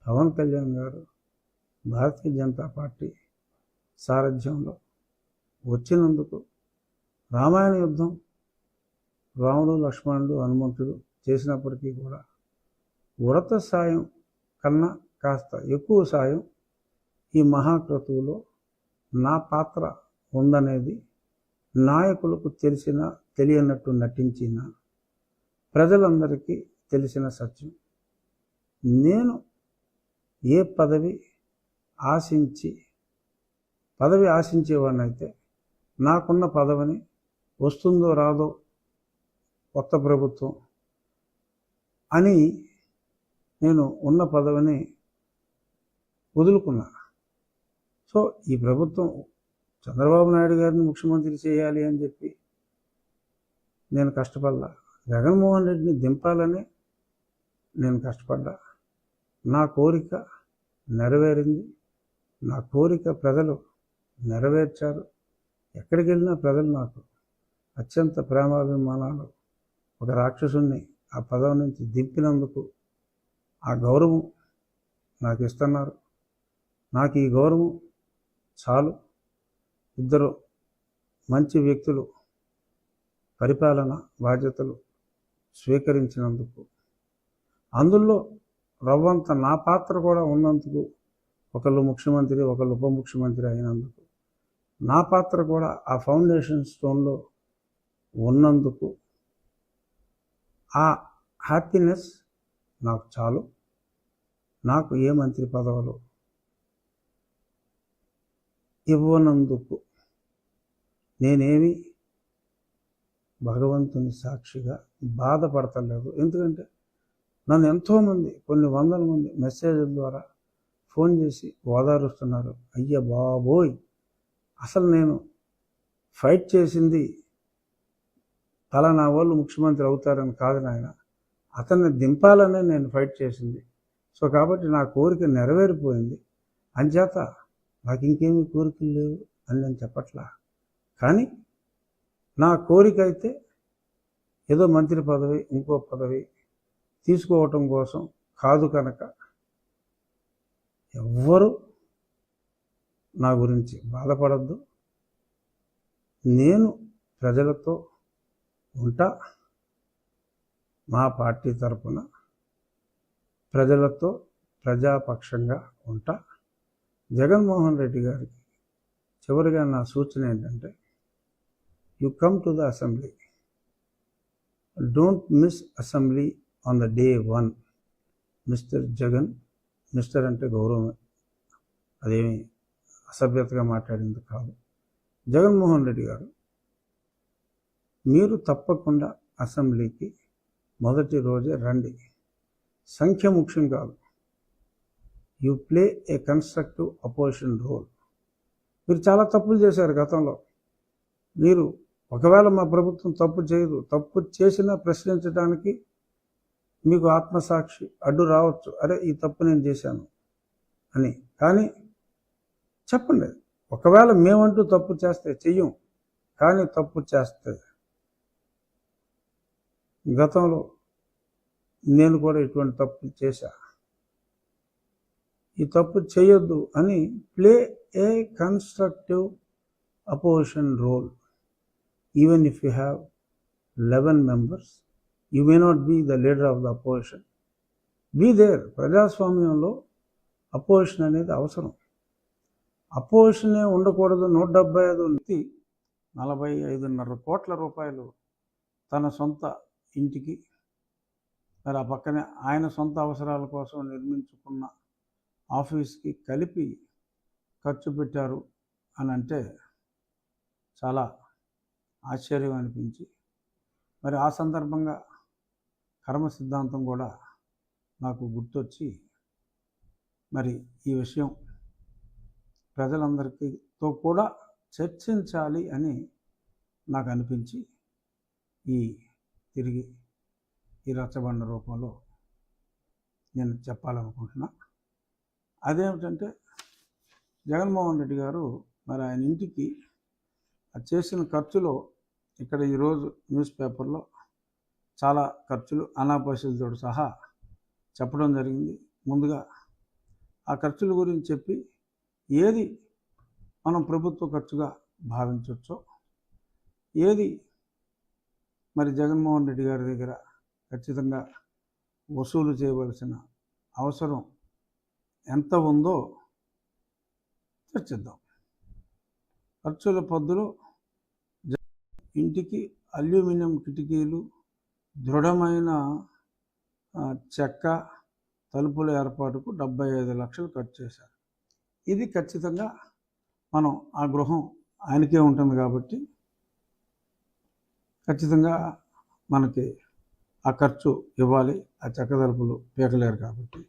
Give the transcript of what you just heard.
పవన్ కళ్యాణ్ గారు భారతీయ జనతా పార్టీ సారథ్యంలో వచ్చినందుకు రామాయణ యుద్ధం రాముడు లక్ష్మణుడు హనుమంతుడు చేసినప్పటికీ కూడా ఉడత సాయం కన్నా కాస్త ఎక్కువ సాయం ఈ మహాక్రతువులో నా పాత్ర ఉందనేది నాయకులకు తెలియనట్టు నటించిన ప్రజలందరికీ తెలిసిన సత్యం. నేను ఏ పదవి ఆశించేవాడినైతే నాకున్న పదవిని వస్తుందో రాదో కొత్త ప్రభుత్వం అని నేను ఉన్న పదవిని వదులుకున్నా. సో ఈ ప్రభుత్వం చంద్రబాబు నాయుడు గారిని ముఖ్యమంత్రి చేయాలి అని చెప్పి నేను కష్టపడ్డా, జగన్మోహన్ రెడ్డిని దింపాలని నేను కష్టపడ్డా. నా కోరిక నెరవేరింది, నా కోరిక ప్రజలు నెరవేర్చారు. ఎక్కడికి వెళ్ళినా ప్రజలు నాకు అత్యంత ప్రేమాభిమానాలు, ఒక రాక్షసుని ఆ పదవి నుంచి దింపినందుకు ఆ గౌరవం నాకు ఇస్తున్నారు. నాకు ఈ గౌరవం చాలు. ఇద్దరు మంచి వ్యక్తులు పరిపాలన బాధ్యతలు స్వీకరించినందుకు, అందులో రవ్వంత నా పాత్ర కూడా ఉన్నందుకు, ఒకళ్ళు ముఖ్యమంత్రి ఒకళ్ళు ఉప ముఖ్యమంత్రి అయినందుకు, నా పాత్ర కూడా ఆ ఫౌండేషన్ స్టోన్లో ఉన్నందుకు ఆ హ్యాపీనెస్ నాకు చాలు. నాకు ఏ మంత్రి పదవులు ఇవ్వనందుకు నేనేమి భగవంతుని సాక్షిగా బాధపడతలేదు. ఎందుకంటే నన్ను ఎంతోమంది, కొన్ని వందల మంది మెసేజ్ల ద్వారా ఫోన్ చేసి ఓదారుస్తున్నారు. అయ్య బాబోయ్, అసలు నేను ఫైట్ చేసింది పలానా వాళ్ళు ముఖ్యమంత్రి అవుతారని కాదు నాయన, అతన్ని దింపాలనే నేను ఫైట్ చేసింది. సో కాబట్టి నా కోరిక నెరవేరిపోయింది. అంచేత నాకు ఇంకేమీ కోరికలు లేవు అని నేను చెప్పట్లా. కానీ నా కోరిక అయితే ఏదో మంత్రి పదవి ఇంకో పదవి తీసుకోవటం కోసం కాదు. కనుక ఎవ్వరూ నా గురించి బాధపడద్దు. నేను ప్రజలతో ఉంటా, మా పార్టీ తరఫున ప్రజలతో ప్రజాపక్షంగా ఉంటా. జగన్మోహన్ రెడ్డి గారికి చివరిగా నా సూచన ఏంటంటే, you come to the assembly, don't miss assembly on the day 1. Mister Jagan, mister అంటే గౌరవం, అదేమి అసభ్యతగా మాట్లాడింది కాదు. జగన్మోహన్ రెడ్డి గారు, మీరు తప్పకుండా అసెంబ్లీకి మొదటి రోజే రండి. సంఖ్య ముఖ్యం కాదు. You play a constructive opposition role. మీరు చాలా తప్పులు చేశారు గతంలో. మీరు ఒకవేళ మా ప్రభుత్వం తప్పు చేయదు, తప్పు చేసినా ప్రశ్నించడానికి మీకు ఆత్మసాక్షి అడ్డు రావచ్చు, అరే ఈ తప్పు నేను చేశాను అని. కానీ చెప్పండి, ఒకవేళ మేమంటూ తప్పు చేస్తే చెయ్యం, కానీ తప్పు చేస్తే గతంలో నేను కూడా ఇటువంటి తప్పు చేశా, ఈ తప్పు చేయొద్దు అని play a constructive opposition role. Even if you have 11 members, you may not be the leader of the opposition, be there. ప్రజాస్వామ్యంలో అపోజిషన్ అనేది అవసరం. అపోజిషనే ఉండకూడదు. 175 వ్యక్తి 45.5 కోట్ల రూపాయలు తన సొంత ఇంటికి, మరి ఆ పక్కనే ఆయన సొంత అవసరాల కోసం నిర్మించుకున్న ఆఫీస్కి కలిపి ఖర్చు పెట్టారు అని అంటే చాలా ఆశ్చర్యం అనిపించి, మరి ఆ సందర్భంగా కర్మ సిద్ధాంతం కూడా నాకు గుర్తొచ్చి, మరి ఈ విషయం ప్రజలందరితో కూడా చర్చించాలి అని నాకు అనిపించి తిరిగి ఈ రచ్చబండ రూపంలో నేను చెప్పాలనుకుంటున్నా. అదేమిటంటే, జగన్మోహన్ రెడ్డి గారు మరి ఆయన ఇంటికి చేసిన ఖర్చులో ఇక్కడ ఈరోజు న్యూస్ పేపర్లో చాలా ఖర్చులు అనాపరిశులతో సహా చెప్పడం జరిగింది. ముందుగా ఆ ఖర్చుల గురించి చెప్పి ఏది మనం ప్రభుత్వ ఖర్చుగా భావించవచ్చో, ఏది మరి జగన్మోహన్ రెడ్డి గారి దగ్గర ఖచ్చితంగా వసూలు చేయవలసిన అవసరం ఎంత ఉందో చర్చిద్దాం. ఖర్చుల పద్దులో ఇంటికి అల్యూమినియం కిటికీలు, దృఢమైన చెక్క తలుపుల ఏర్పాటుకు 75 లక్షలు ఖర్చు చేశారు. ఇది ఖచ్చితంగా మనం ఆ గృహం ఆయనకే ఉంటుంది కాబట్టి ఖచ్చితంగా మనకి ఆ ఖర్చు ఇవ్వాలి. ఆ చెక్క తలుపులు పీకలేరు కాబట్టి